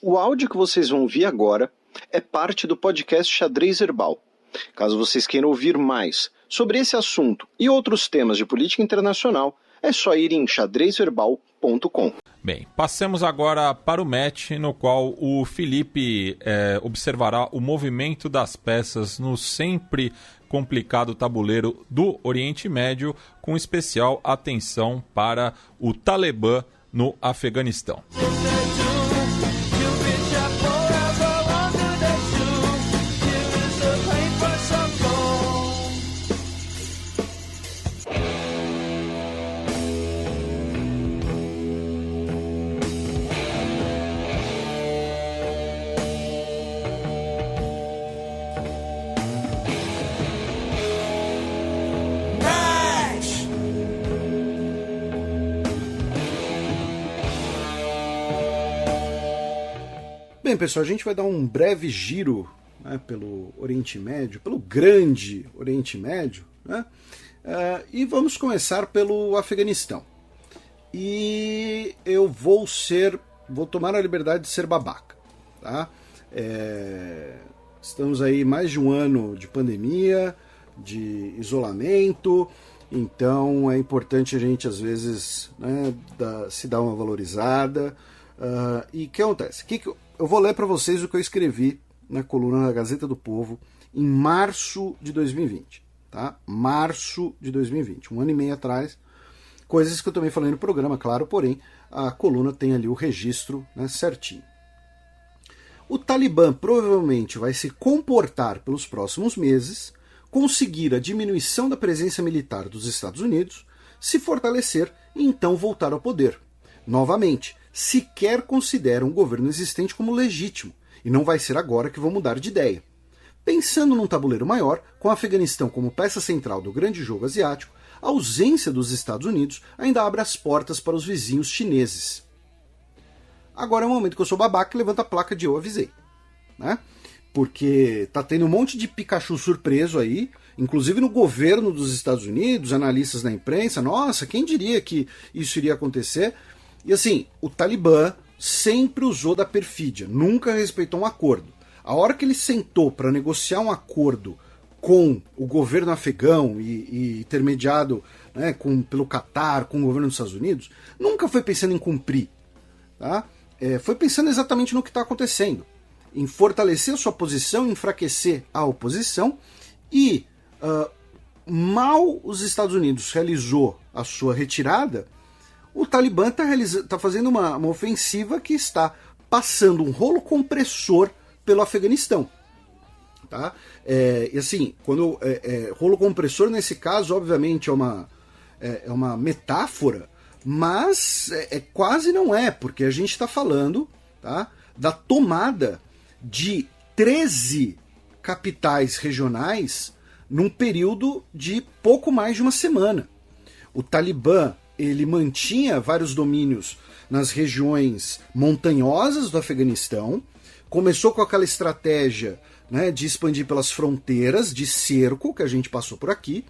O áudio que vocês vão ouvir agora é parte do podcast Xadrez Herbal. Caso vocês queiram ouvir mais sobre esse assunto e outros temas de política internacional, é só ir em xadrezverbal.com. Bem, passemos agora para o match, no qual o Felipe observará o movimento das peças no sempre complicado tabuleiro do Oriente Médio, com especial atenção para o Talibã no Afeganistão. Bem, pessoal, a gente vai dar um breve giro, né, pelo Oriente Médio, pelo grande Oriente Médio, né, e vamos começar pelo Afeganistão. E eu vou tomar a liberdade de ser babaca, tá? Estamos aí mais de um ano de pandemia, de isolamento, então é importante a gente, às vezes, né, se dar uma valorizada. E o que acontece? Eu vou ler para vocês o que eu escrevi na coluna da Gazeta do Povo em março de 2020. Tá? Março de 2020, um ano e meio atrás. Coisas que eu também falei no programa, claro, porém a coluna tem ali o registro, né, certinho. O Talibã provavelmente vai se comportar pelos próximos meses, conseguir a diminuição da presença militar dos Estados Unidos, se fortalecer e então voltar ao poder. Novamente, sequer consideram o governo existente como legítimo, e não vai ser agora que vão mudar de ideia. Pensando num tabuleiro maior, com o Afeganistão como peça central do grande jogo asiático, a ausência dos Estados Unidos ainda abre as portas para os vizinhos chineses. Agora é o momento que eu sou babaca e levanta a placa de eu avisei, né? Porque tá tendo um monte de Pikachu surpreso aí, inclusive no governo dos Estados Unidos, analistas da imprensa, nossa, quem diria que isso iria acontecer? E assim, o Talibã sempre usou da perfídia, nunca respeitou um acordo. A hora que ele sentou para negociar um acordo com o governo afegão e intermediado, né, pelo Catar, com o governo dos Estados Unidos, nunca foi pensando em cumprir. Tá? Foi pensando exatamente no que está acontecendo, em fortalecer a sua posição, enfraquecer a oposição, e mal os Estados Unidos realizou a sua retirada, o Talibã está fazendo uma ofensiva que está passando um rolo compressor pelo Afeganistão. Tá? E assim, rolo compressor nesse caso, obviamente, é uma metáfora, mas quase não é, porque a gente está falando, tá, da tomada de 13 capitais regionais num período de pouco mais de uma semana. O Talibã, ele mantinha vários domínios nas regiões montanhosas do Afeganistão, começou com aquela estratégia, né, de expandir pelas fronteiras, de cerco, que a gente passou por aqui,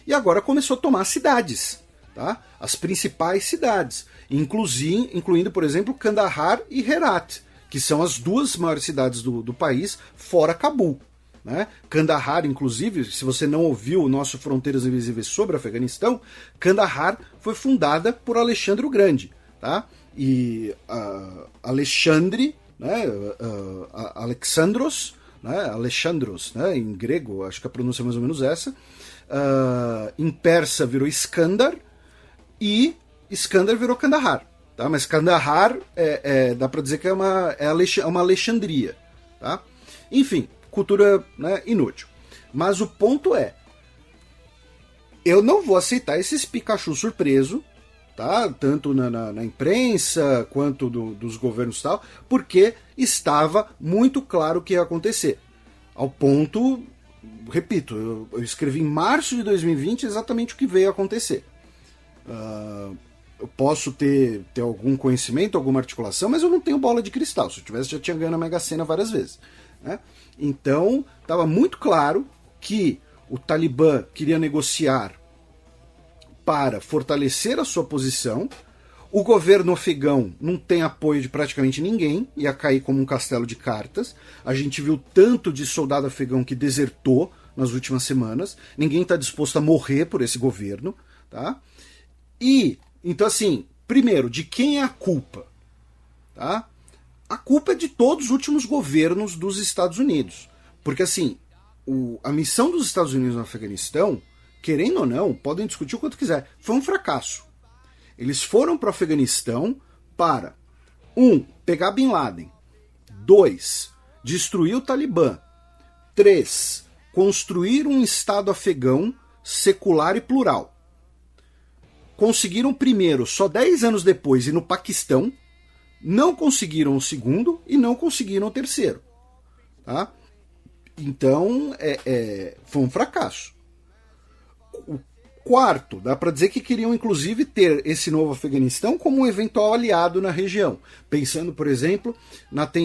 e agora começou a tomar cidades, tá? As principais cidades, incluindo, por exemplo, Kandahar e Herat, que são as duas maiores cidades do país, fora Cabul. Né? Kandahar, inclusive, se você não ouviu o nosso Fronteiras Invisíveis sobre o Afeganistão, Kandahar foi fundada por Alexandre o Grande. Tá? E Alexandre, né, Alexandros, né, em grego, acho que a pronúncia é mais ou menos essa, em persa virou Iskandar, e Iskandar virou Kandahar. Tá? Mas Kandahar dá para dizer que é uma Alexandria. Tá? Enfim, cultura, né, inútil. Mas o ponto é, eu não vou aceitar esses Pikachu surpreso, tá? Tanto na imprensa quanto dos governos e tal, porque estava muito claro o que ia acontecer. Ao ponto, repito, eu escrevi em março de 2020 exatamente o que veio a acontecer. Eu posso ter algum conhecimento, alguma articulação, mas eu não tenho bola de cristal. Se eu tivesse, já tinha ganho na Mega Sena várias vezes. Né? Então, estava muito claro que o Talibã queria negociar para fortalecer a sua posição, O governo afegão não tem apoio de praticamente ninguém, ia cair como um castelo de cartas. A gente viu tanto de soldado afegão que desertou nas últimas semanas. Ninguém está disposto a morrer por esse governo. Tá? E, então assim, primeiro, de quem é a culpa? Tá? A culpa é de todos os últimos governos dos Estados Unidos. Porque assim, a missão dos Estados Unidos no Afeganistão, querendo ou não, podem discutir o quanto quiser, foi um fracasso. Eles foram para o Afeganistão para 1. Pegar Bin Laden, 2. Destruir o Talibã, 3. Construir um Estado afegão secular e plural. Conseguiram o primeiro só 10 anos depois e no Paquistão, não conseguiram o segundo e não conseguiram o terceiro. Tá? Então, foi um fracasso. O quarto, dá para dizer que queriam inclusive ter esse novo Afeganistão como um eventual aliado na região. Pensando, por exemplo,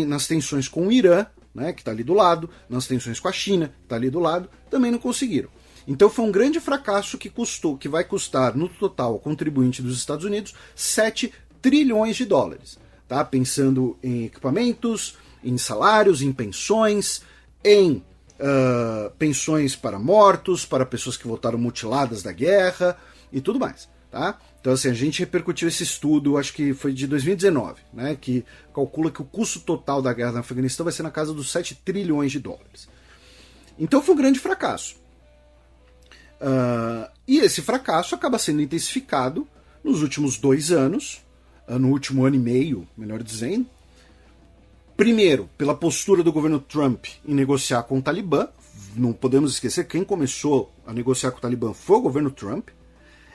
nas tensões com o Irã, né, que está ali do lado, nas tensões com a China, que está ali do lado, também não conseguiram. Então foi um grande fracasso que vai custar no total ao contribuinte dos Estados Unidos 7 trilhões de dólares. Tá? Pensando em equipamentos, em salários, em pensões, em pensões para mortos, para pessoas que voltaram mutiladas da guerra e tudo mais. Tá? Então assim, a gente repercutiu esse estudo, acho que foi de 2019, né, que calcula que o custo total da guerra no Afeganistão vai ser na casa dos 7 trilhões de dólares. Então foi um grande fracasso. E esse fracasso acaba sendo intensificado nos últimos 2 anos, no último ano e meio, melhor dizendo. Primeiro, pela postura do governo Trump em negociar com o Talibã. Não podemos esquecer que quem começou a negociar com o Talibã foi o governo Trump.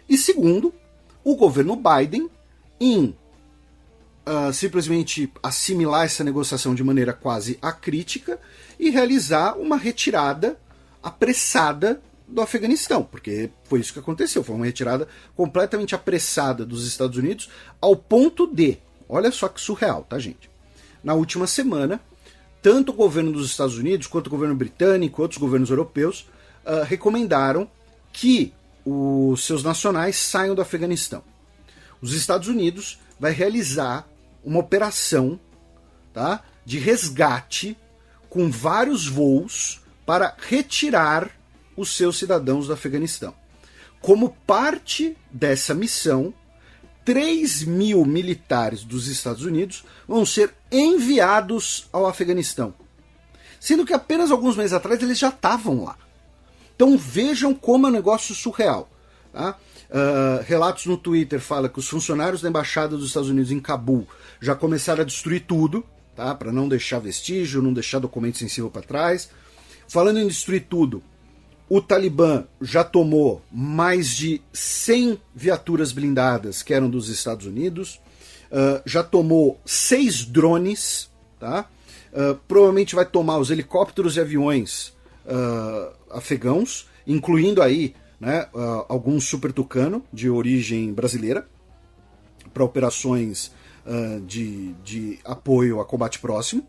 E segundo, o governo Biden em simplesmente assimilar essa negociação de maneira quase acrítica e realizar uma retirada apressada do Afeganistão, porque foi isso que aconteceu, foi uma retirada completamente apressada dos Estados Unidos, ao ponto de, olha só que surreal, tá, gente? Na última semana, tanto o governo dos Estados Unidos, quanto o governo britânico, outros governos europeus, recomendaram que os seus nacionais saiam do Afeganistão. Os Estados Unidos vai realizar uma operação, tá, de resgate com vários voos para retirar os seus cidadãos do Afeganistão. Como parte dessa missão, 3.000 militares dos Estados Unidos vão ser enviados ao Afeganistão. Sendo que apenas alguns meses atrás eles já estavam lá. Então vejam como é um negócio surreal. Tá? Relatos no Twitter falam que os funcionários da Embaixada dos Estados Unidos em Cabul já começaram a destruir tudo, tá? Para não deixar vestígio, não deixar documento sensível para trás. Falando em destruir tudo, o Talibã já tomou mais de 100 viaturas blindadas que eram dos Estados Unidos, já tomou 6 drones, tá? Provavelmente vai tomar os helicópteros e aviões afegãos, incluindo aí, né, alguns Super Tucano de origem brasileira, para operações de apoio a combate próximo.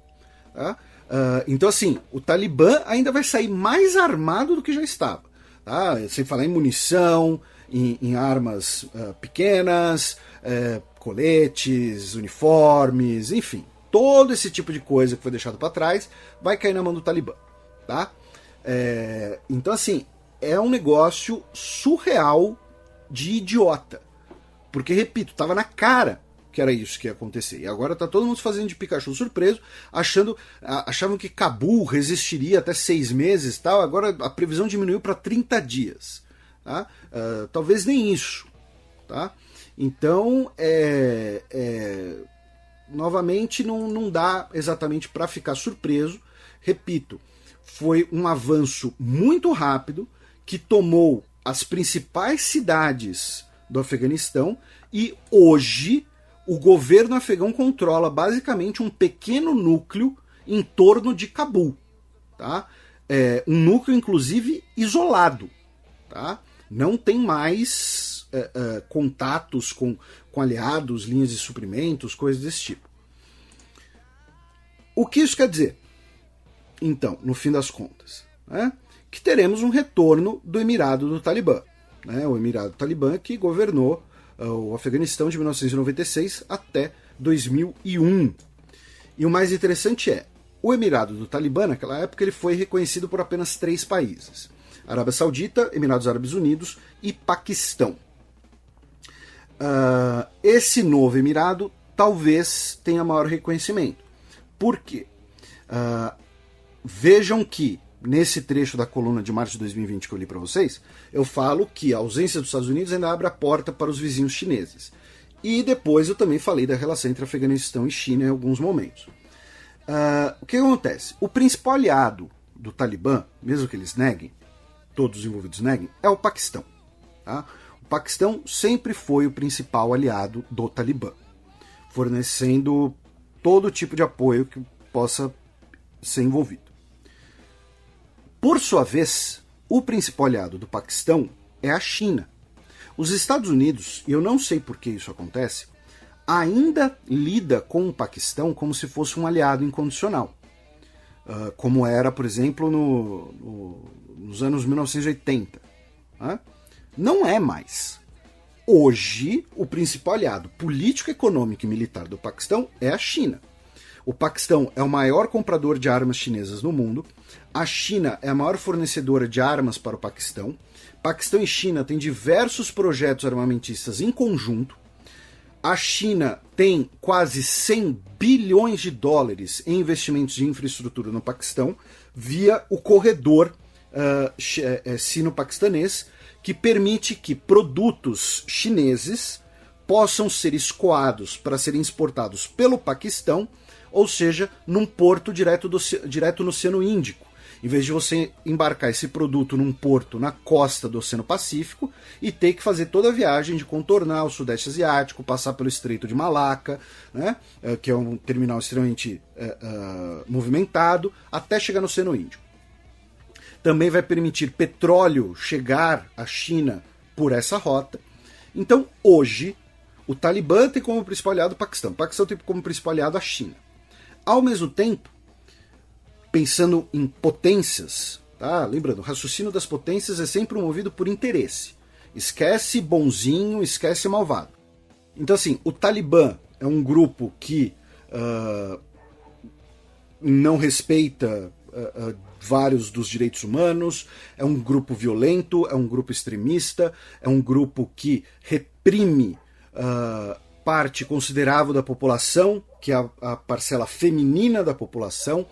Tá? Então, assim, o Talibã ainda vai sair mais armado do que já estava. Tá? Sem falar em munição, em armas pequenas, coletes, uniformes, enfim. Todo esse tipo de coisa que foi deixado para trás vai cair na mão do Talibã. Tá? Então, assim, é um negócio surreal de idiota. Porque, repito, estava na cara que era isso que ia acontecer. E agora tá todo mundo fazendo de Pikachu surpreso, achavam que Cabul resistiria até 6 meses e tal, agora a previsão diminuiu para 30 dias. Tá? Talvez nem isso. Tá? Então, novamente, não dá exatamente para ficar surpreso. Repito, foi um avanço muito rápido que tomou as principais cidades do Afeganistão e hoje o governo afegão controla basicamente um pequeno núcleo em torno de Cabul. Tá? Um núcleo, inclusive, isolado. Tá? Não tem mais contatos com aliados, linhas de suprimentos, coisas desse tipo. O que isso quer dizer? Então, no fim das contas, né, que teremos um retorno do Emirado do Talibã. Né, o Emirado do Talibã que governou o Afeganistão de 1996 até 2001. E o mais interessante é, o Emirado do Talibã, naquela época, ele foi reconhecido por apenas 3 países. Arábia Saudita, Emirados Árabes Unidos e Paquistão. Esse novo Emirado talvez tenha maior reconhecimento. Por quê? Vejam que, nesse trecho da coluna de março de 2020 que eu li para vocês, eu falo que a ausência dos Estados Unidos ainda abre a porta para os vizinhos chineses. E depois eu também falei da relação entre Afeganistão e China em alguns momentos. O que acontece? O principal aliado do Talibã, mesmo que eles neguem, todos os envolvidos neguem, é o Paquistão. Tá? O Paquistão sempre foi o principal aliado do Talibã, fornecendo todo tipo de apoio que possa ser envolvido. Por sua vez, o principal aliado do Paquistão é a China. Os Estados Unidos, e eu não sei por que isso acontece, ainda lida com o Paquistão como se fosse um aliado incondicional. Como era, por exemplo, nos anos 1980. Né? Não é mais. Hoje, o principal aliado político, econômico e militar do Paquistão é a China. O Paquistão é o maior comprador de armas chinesas no mundo. A China é a maior fornecedora de armas para o Paquistão. Paquistão e China têm diversos projetos armamentistas em conjunto. A China tem quase 100 bilhões de dólares em investimentos de infraestrutura no Paquistão via o corredor sino-paquistanês, que permite que produtos chineses possam ser escoados para serem exportados pelo Paquistão, ou seja, num porto direto no Oceano Índico, em vez de você embarcar esse produto num porto na costa do Oceano Pacífico e ter que fazer toda a viagem de contornar o Sudeste Asiático, passar pelo Estreito de Malaca, né, que é um terminal extremamente movimentado, até chegar no Oceano Índico. Também vai permitir petróleo chegar à China por essa rota. Então, hoje, o Talibã tem como principal aliado o Paquistão. O Paquistão tem como principal aliado a China. Ao mesmo tempo, pensando em potências, tá? Lembrando, o raciocínio das potências é sempre movido por interesse. Esquece bonzinho, esquece malvado. Então, assim, o Talibã é um grupo que não respeita vários dos direitos humanos, é um grupo violento, é um grupo extremista, é um grupo que reprime parte considerável da população, que é a parcela feminina da população.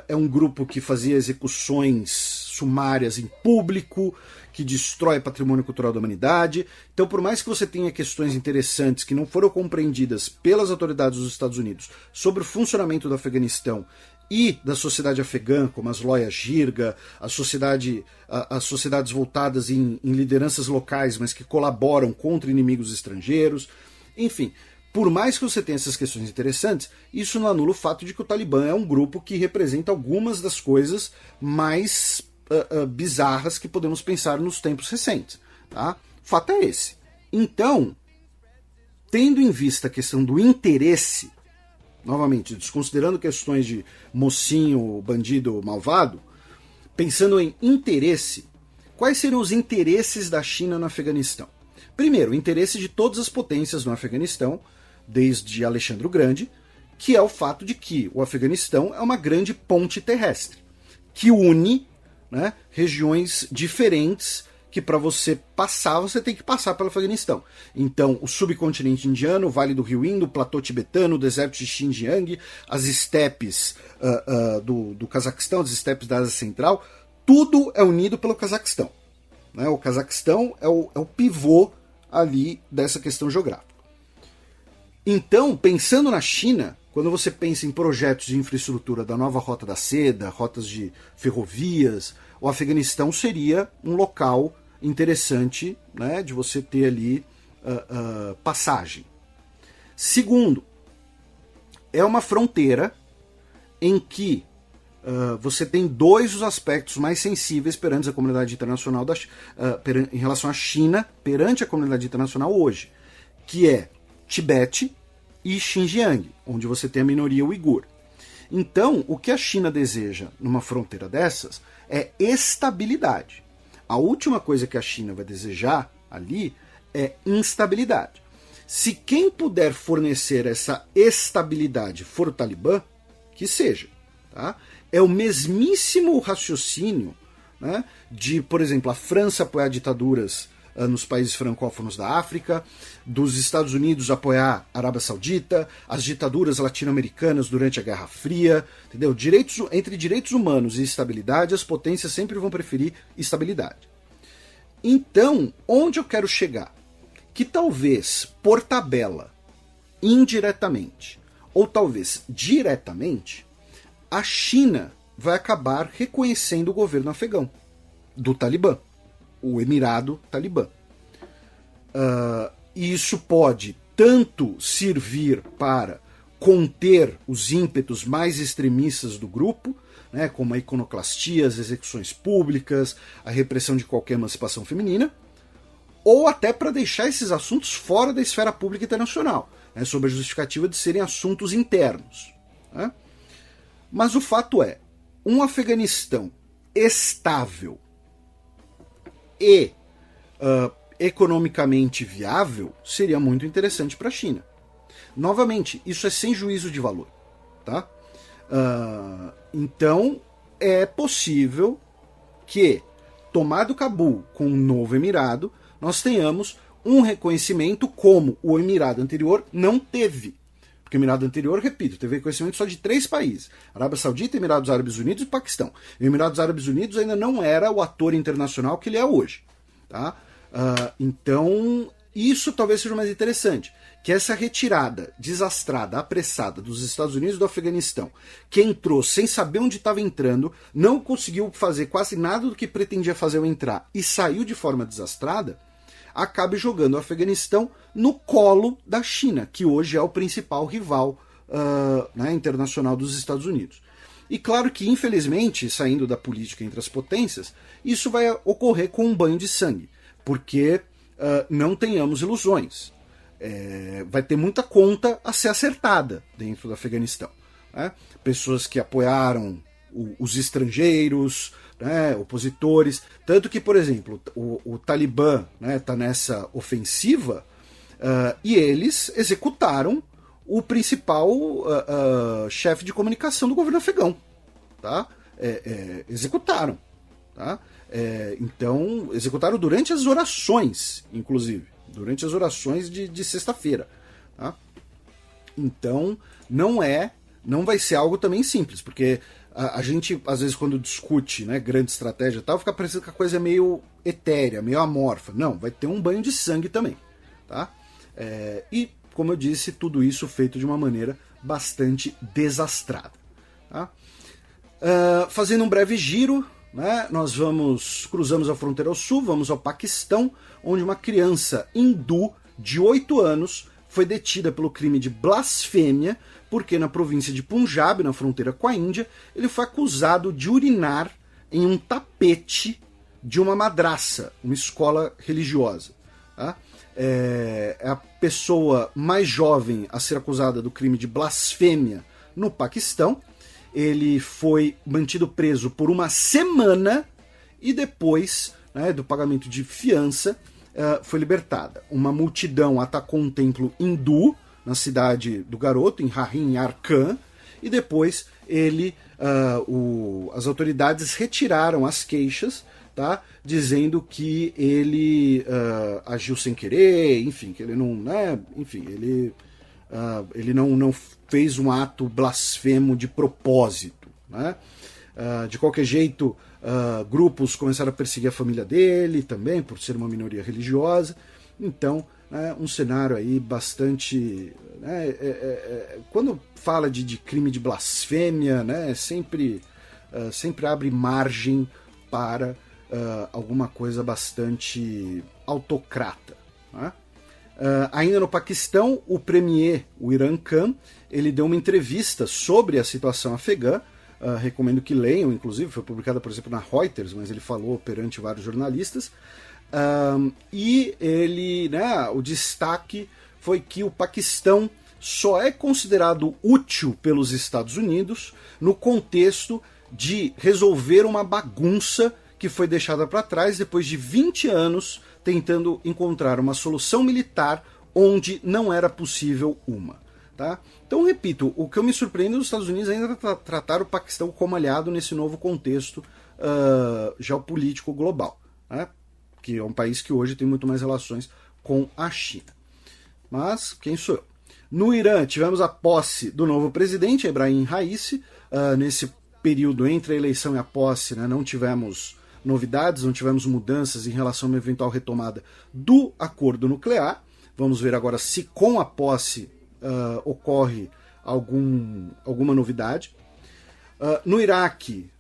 É um grupo que fazia execuções sumárias em público, que destrói patrimônio cultural da humanidade. Então, por mais que você tenha questões interessantes que não foram compreendidas pelas autoridades dos Estados Unidos sobre o funcionamento do Afeganistão e da sociedade afegã, como as loias jirga, as sociedades voltadas em lideranças locais, mas que colaboram contra inimigos estrangeiros, enfim, por mais que você tenha essas questões interessantes, isso não anula o fato de que o Talibã é um grupo que representa algumas das coisas mais bizarras que podemos pensar nos tempos recentes. Tá? O fato é esse. Então, tendo em vista a questão do interesse, novamente, desconsiderando questões de mocinho, bandido, malvado, pensando em interesse, quais seriam os interesses da China no Afeganistão? Primeiro, o interesse de todas as potências no Afeganistão, desde Alexandre o Grande, que é o fato de que o Afeganistão é uma grande ponte terrestre, que une, né, regiões diferentes, que para você passar, você tem que passar pelo Afeganistão. Então, o subcontinente indiano, o Vale do Rio Indo, o platô tibetano, o deserto de Xinjiang, as estepes do Cazaquistão, as estepes da Ásia Central, tudo é unido pelo Cazaquistão. Né? O Cazaquistão é o pivô ali dessa questão geográfica. Então, pensando na China, quando você pensa em projetos de infraestrutura da nova Rota da Seda, rotas de ferrovias, o Afeganistão seria um local interessante, né, de você ter ali passagem. Segundo, é uma fronteira em que você tem dois dos aspectos mais sensíveis perante a comunidade internacional em relação à China perante a comunidade internacional hoje, que é Tibete e Xinjiang, onde você tem a minoria uigur. Então, o que a China deseja numa fronteira dessas é estabilidade. A última coisa que a China vai desejar ali é instabilidade. Se quem puder fornecer essa estabilidade for o Talibã, que seja. Tá? É o mesmíssimo raciocínio, né, de, por exemplo, a França apoiar ditaduras nos países francófonos da África, dos Estados Unidos apoiar a Arábia Saudita, as ditaduras latino-americanas durante a Guerra Fria, entendeu? Entre direitos humanos e estabilidade, as potências sempre vão preferir estabilidade. Então, onde eu quero chegar? Que talvez, por tabela, indiretamente, ou talvez diretamente, a China vai acabar reconhecendo o governo afegão, do Talibã, o Emirado Talibã. E isso pode tanto servir para conter os ímpetos mais extremistas do grupo, né, como a iconoclastia, as execuções públicas, a repressão de qualquer emancipação feminina, ou até para deixar esses assuntos fora da esfera pública internacional, né, sob a justificativa de serem assuntos internos. Né? Mas o fato é, um Afeganistão estável e economicamente viável seria muito interessante para a China. Novamente, isso é sem juízo de valor. Tá? Então, é possível que, tomado Cabul com um novo Emirado, nós tenhamos um reconhecimento como o Emirado anterior não teve. Porque o Emirado anterior, repito, teve reconhecimento só de 3 países. Arábia Saudita, Emirados Árabes Unidos e Paquistão. E o Emirados Árabes Unidos ainda não era o ator internacional que ele é hoje. Tá? Então, isso talvez seja mais interessante. Que essa retirada desastrada, apressada dos Estados Unidos e do Afeganistão, que entrou sem saber onde estava entrando, não conseguiu fazer quase nada do que pretendia fazer ao entrar e saiu de forma desastrada, acabe jogando o Afeganistão no colo da China, que hoje é o principal rival né, internacional dos Estados Unidos. E claro que, infelizmente, saindo da política entre as potências, isso vai ocorrer com um banho de sangue, porque não tenhamos ilusões. Vai ter muita conta a ser acertada dentro do Afeganistão. Né? Pessoas que apoiaram os estrangeiros, né, opositores. Tanto que, por exemplo, o Talibã está nessa ofensiva e eles executaram o principal chefe de comunicação do governo afegão. Tá? Executaram. Tá? Então, executaram durante as orações, inclusive. Durante as orações de sexta-feira. Tá? Então, não vai ser algo também simples, porque a gente, às vezes, quando discute, né, grande estratégia e tal, fica parecendo que a coisa é meio etérea, meio amorfa. Não, vai ter um banho de sangue também. Tá? E, como eu disse, tudo isso feito de uma maneira bastante desastrada. Tá? Fazendo um breve giro, né, nós cruzamos a fronteira ao sul, vamos ao Paquistão, onde uma criança hindu de 8 anos foi detida pelo crime de blasfêmia, porque na província de Punjab, na fronteira com a Índia, ele foi acusado de urinar em um tapete de uma madraça, uma escola religiosa. Tá? É a pessoa mais jovem a ser acusada do crime de blasfêmia no Paquistão. Ele foi mantido preso por uma semana e depois, né, do pagamento de fiança, foi libertada. Uma multidão atacou um templo hindu na cidade do garoto, em Harim Yar Khan, e depois as autoridades retiraram as queixas, tá, dizendo que ele agiu sem querer, enfim, que ele não, né, enfim, ele não fez um ato blasfemo de propósito. Né? De qualquer jeito, grupos começaram a perseguir a família dele também, por ser uma minoria religiosa. Então, um cenário aí bastante... quando fala de crime de blasfêmia, né, sempre abre margem para alguma coisa bastante autocrata. Né? Ainda no Paquistão, o premier, o Imran Khan, ele deu uma entrevista sobre a situação afegã. Recomendo que leiam, inclusive, foi publicada, por exemplo, na Reuters, mas ele falou perante vários jornalistas. E ele, né, o destaque foi que o Paquistão só é considerado útil pelos Estados Unidos no contexto de resolver uma bagunça que foi deixada para trás depois de 20 anos tentando encontrar uma solução militar onde não era possível uma. Tá? Então, repito, o que eu me surpreendo é os Estados Unidos ainda tratar o Paquistão como aliado nesse novo contexto geopolítico global, né? Que é um país que hoje tem muito mais relações com a China. Mas, quem sou eu? No Irã, tivemos a posse do novo presidente, Ebrahim Raisi. Nesse período entre a eleição e a posse, né, não tivemos novidades, não tivemos mudanças em relação a uma eventual retomada do acordo nuclear. Vamos ver agora se com a posse ocorre alguma novidade. No Iraque,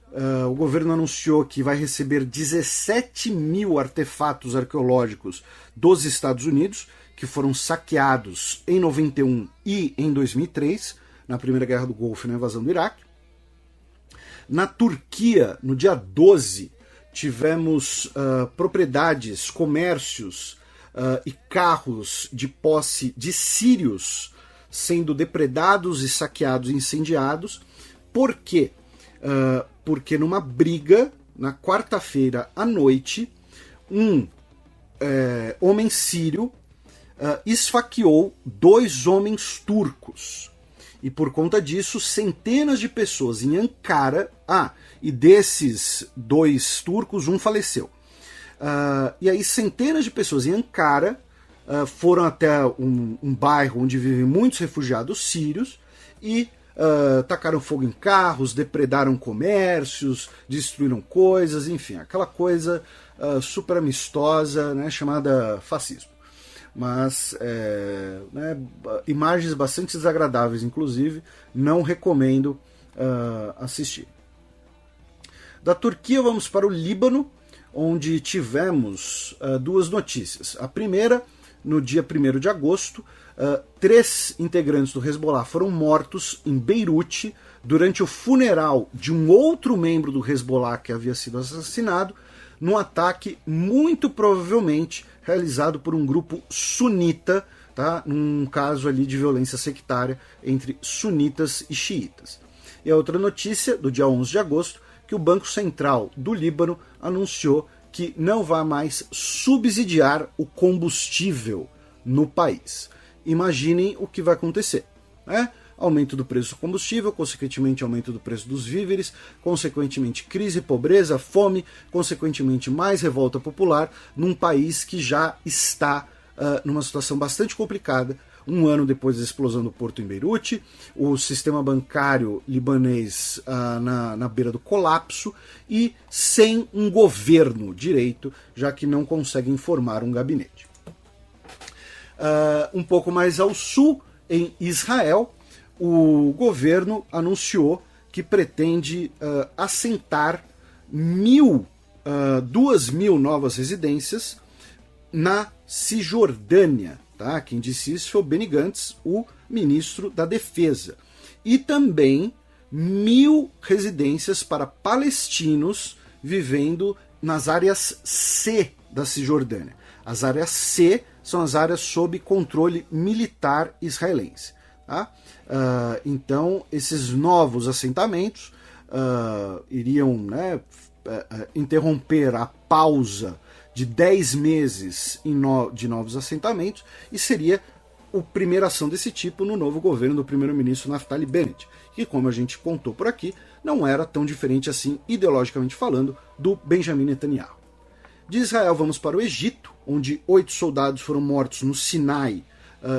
o governo anunciou que vai receber 17 mil artefatos arqueológicos dos Estados Unidos, que foram saqueados em 91 e em 2003, na Primeira Guerra do Golfo e na invasão do Iraque. Na Turquia, no dia 12, tivemos propriedades, comércios e carros de posse de sírios sendo depredados e saqueados e incendiados. Por quê? Porque numa briga, na quarta-feira à noite, um homem sírio esfaqueou 2 homens turcos. E por conta disso, centenas de pessoas em Ankara... e desses 2 turcos, um faleceu. E aí centenas de pessoas em Ankara foram até um bairro onde vivem muitos refugiados sírios e tacaram fogo em carros, depredaram comércios, destruíram coisas, enfim, aquela coisa super amistosa, né, chamada fascismo. Mas imagens bastante desagradáveis, inclusive, não recomendo assistir. Da Turquia vamos para o Líbano, onde tivemos 2 notícias. A primeira, no dia 1º de agosto, 3 integrantes do Hezbollah foram mortos em Beirute durante o funeral de um outro membro do Hezbollah que havia sido assassinado, num ataque muito provavelmente realizado por um grupo sunita, tá? Num caso ali de violência sectária entre sunitas e xiitas. E a outra notícia, do dia 11 de agosto, que o Banco Central do Líbano anunciou que não vai mais subsidiar o combustível no país. Imaginem o que vai acontecer, né? Aumento do preço do combustível, consequentemente aumento do preço dos víveres, consequentemente crise, pobreza, fome, consequentemente mais revolta popular num país que já está numa situação bastante complicada. Um ano depois da explosão do porto em Beirute, o sistema bancário libanês na beira do colapso e sem um governo direito, já que não conseguem formar um gabinete. Um pouco mais ao sul, em Israel, o governo anunciou que pretende assentar 2.000 novas residências na Cisjordânia. Tá? Quem disse isso foi o Benny Gantz, o ministro da Defesa. E também 1.000 residências para palestinos vivendo nas áreas C da Cisjordânia. As áreas C são as áreas sob controle militar israelense. Tá? Então, esses novos assentamentos iriam, né, interromper a pausa de 10 meses de novos assentamentos e seria a primeira ação desse tipo no novo governo do primeiro-ministro Naftali Bennett, que, como a gente contou por aqui, não era tão diferente assim, ideologicamente falando, do Benjamin Netanyahu. De Israel vamos para o Egito, onde 8 soldados foram mortos no Sinai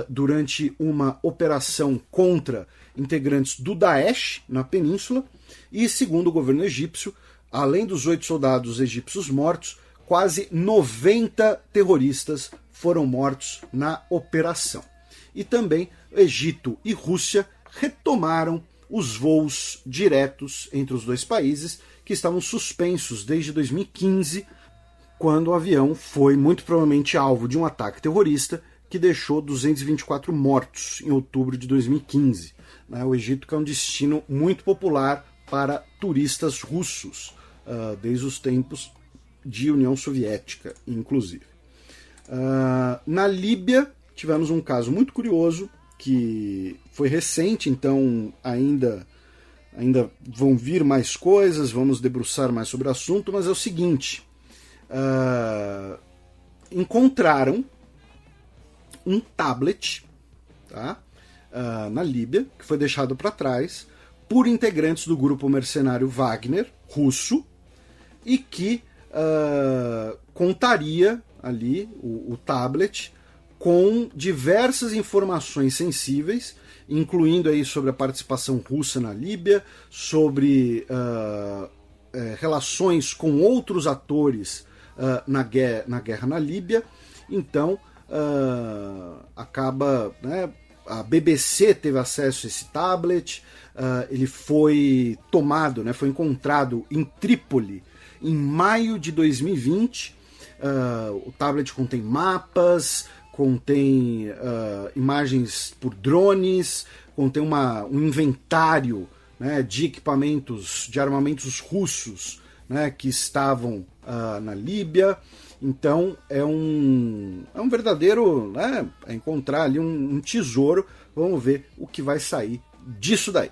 durante uma operação contra integrantes do Daesh na península, e segundo o governo egípcio, além dos 8 soldados egípcios mortos, quase 90 terroristas foram mortos na operação. E também Egito e Rússia retomaram os voos diretos entre os dois países, que estavam suspensos desde 2015, quando o avião foi muito provavelmente alvo de um ataque terrorista que deixou 224 mortos em outubro de 2015. O Egito, que é um destino muito popular para turistas russos, desde os tempos de União Soviética, inclusive. Na Líbia, tivemos um caso muito curioso, que foi recente, então ainda vão vir mais coisas, vamos debruçar mais sobre o assunto, mas é o seguinte, encontraram um tablet, tá? Na Líbia, que foi deixado para trás por integrantes do grupo mercenário Wagner, russo, e que contaria ali o tablet com diversas informações sensíveis, incluindo aí sobre a participação russa na Líbia, sobre relações com outros atores na guerra na Líbia. Então, acaba, né, a BBC teve acesso a esse tablet, ele foi tomado, né, foi encontrado em Trípoli em maio de 2020. O tablet contém mapas, contém imagens por drones, contém um inventário, né, de equipamentos, de armamentos russos, né, que estavam na Líbia. Então é um verdadeiro, né, encontrar ali um tesouro. Vamos ver o que vai sair disso daí.